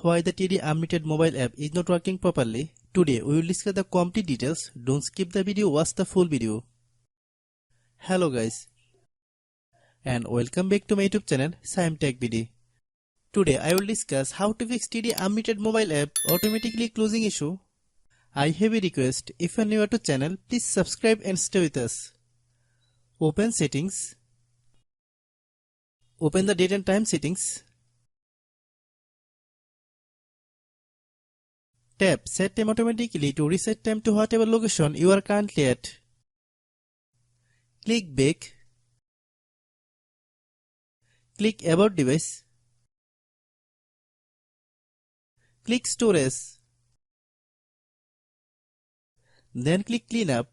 Why the TD Unlimited mobile app is not working properly? Today we will discuss the complete details. Don't skip the video, watch the full video. Hello guys, and welcome back to my YouTube channel Shaem Tech BD. Today I will discuss how to fix TD Unlimited mobile app automatically closing issue. I have a request. If you are new to channel, please subscribe and stay with us. Open settings. Open the date and time settings. Tap Set Time automatically to reset time to whatever location you are currently at. Click Back. Click About Device. Click Storage. Then click Cleanup.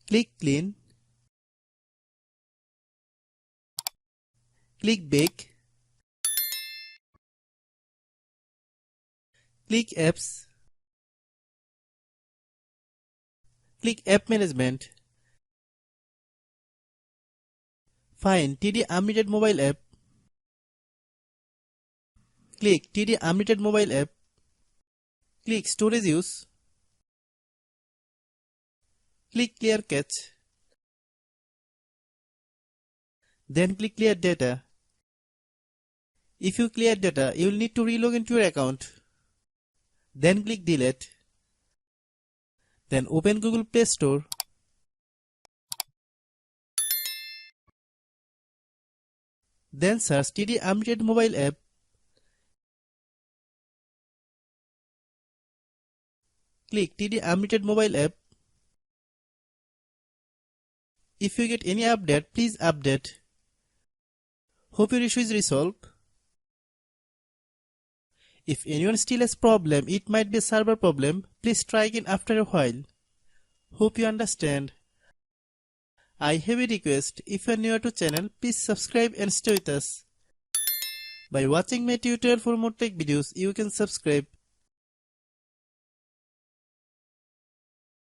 Click Clean. Click Back. Click Apps. Click App Management. Find TD Unlimited mobile app. Click TD Unlimited mobile app. Click Storage Use. Click Clear Cache. Then click Clear Data. If you clear data, you will need to relog into your account. Then click Delete. Then open Google Play Store. Then search TD Unlimited mobile app. Click TD Unlimited mobile app. If you get any update, please update. Hope your issue is resolved. If anyone still has problem, it might be a server problem. Please try again after a while. Hope you understand. I have a request. If you are new to channel, please subscribe and stay with us. By watching my tutorial for more tech videos, you can subscribe.